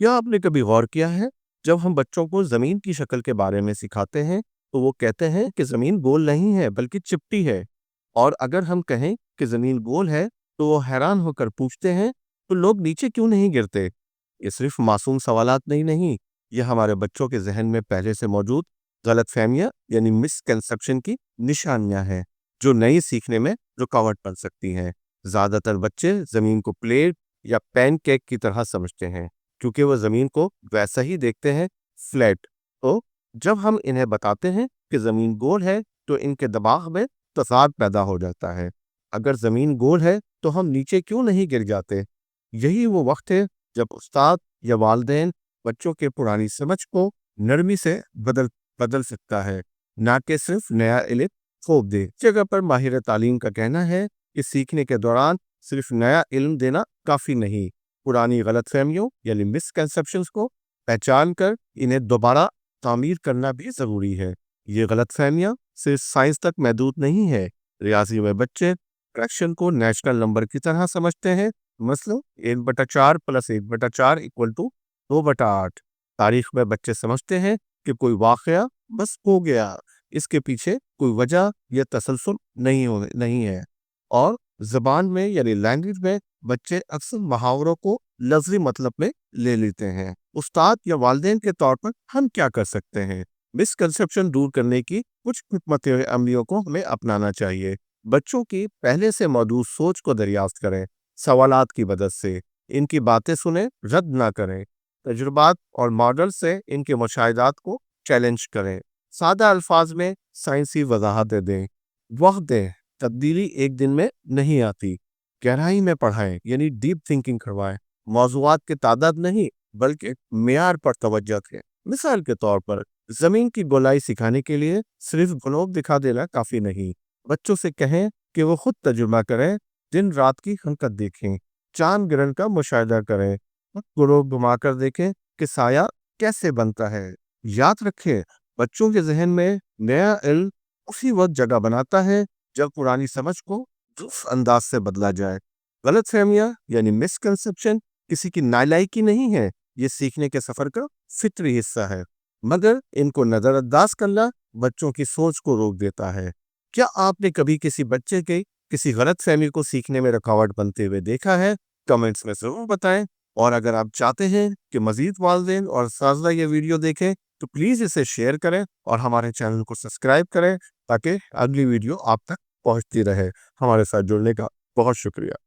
क्या आपने कभी गौर किया है, जब हम बच्चों को जमीन की शक्ल के बारे में सिखाते हैं तो वो कहते हैं कि जमीन गोल नहीं है बल्कि चिपटी है। और अगर हम कहें कि जमीन गोल है तो वो हैरान होकर पूछते हैं, तो लोग नीचे क्यों नहीं गिरते। ये सिर्फ मासूम सवालात नहीं, ये हमारे बच्चों के जहन में पहले से मौजूद गलत फहमियाँ यानी मिसकंसेप्शन की निशानियां हैं, जो नई सीखने में रुकावट बन सकती हैं। ज्यादातर बच्चे जमीन को प्लेट या पैनकेक की तरह समझते हैं, क्योंकि वो जमीन को वैसा ही देखते हैं, फ्लैट। तो जब हम इन्हें बताते हैं कि जमीन गोल है तो इनके दिमाग में तसाद पैदा हो जाता है। अगर जमीन गोल है तो हम नीचे क्यों नहीं गिर जाते। यही वो वक्त है जब उस्ताद या वालिदैन बच्चों के पुरानी समझ को नरमी से बदल बदल सकता है, ना कि सिर्फ नया इल्म थोप दे। जगह पर माहिर तालीम का कहना है कि सीखने के दौरान सिर्फ नया इल्म देना काफी नहीं, पुरानी गलतफहमियों यानी मिसकंसेप्शंस को पहचान कर इन्हें दोबारा तामीर करना भी जरूरी है। ये गलतफहमियां सिर्फ साइंस तक महदूद नहीं है। रियाजी में बच्चे फ्रैक्शन को नेचुरल नंबर की तरह समझते हैं। मसलन 1/4 + 1/4 = 2/8। तारीख में बच्चे समझते हैं कि कोई वाकया बस हो गया, इसके पीछे कोई वजह या तसलसल नहीं है। और जबान में यानी लैंग्वेज में बच्चे अक्सर मुहावरों को लफ्जी मतलब में ले लेते हैं। उस्ताद या वालिदैन के तौर पर हम क्या कर सकते हैं। मिसकंसेप्शन दूर करने की कुछ हिकमत अमलियों को हमें अपनाना चाहिए। बच्चों की पहले से मौजूद सोच को दरियाफ्त करें, सवालात की मदद से इनकी बातें सुने, रद्द ना करें। तजुर्बात और मॉडल से इनके मुशाहिदात को चैलेंज करें। सादा अल्फाज में साइंसी वजाहतें दें। वक्त दें, तब्दीली एक दिन में नहीं आती। गहराई में पढ़ाएं यानी डीप थिंकिंग करवाएं। मौज़ूआत की तादाद नहीं बल्कि मेयार पर तवज्जो दें। मिसाल के तौर पर जमीन की गोलाई सिखाने के लिए सिर्फ ग्लोब दिखा देना काफी नहीं। बच्चों से कहें कि वो खुद तजुर्बा करें, दिन रात की हरकत देखें, चांद ग्रहण का मुशाहिदा करें, ग्लोब घुमाकर देखें कि साया कैसे बनता है। याद रखें, बच्चों के जहन में नया इल्म उसी वक्त जगह बनाता है जब पुरानी समझ को दुरुस्त अंदाज से बदला जाए। गलत फहमियाँ यानी मिसकंसेप्शन किसी की नालायकी नहीं है, ये सीखने के सफर का फितरी हिस्सा है। मगर इनको नजरअंदाज करना बच्चों की सोच को रोक देता है। क्या आपने कभी किसी बच्चे के किसी गलत फहमी को सीखने में रुकावट बनते हुए देखा है? कमेंट्स में जरूर बताएं। और अगर आप चाहते हैं कि मजीद वालिदैन और असातिज़ा ये वीडियो देखें तो प्लीज़ इसे शेयर करें और हमारे चैनल को सब्सक्राइब करें, ताकि अगली वीडियो आप तक पहुंचती रहे। हमारे साथ जुड़ने का बहुत शुक्रिया।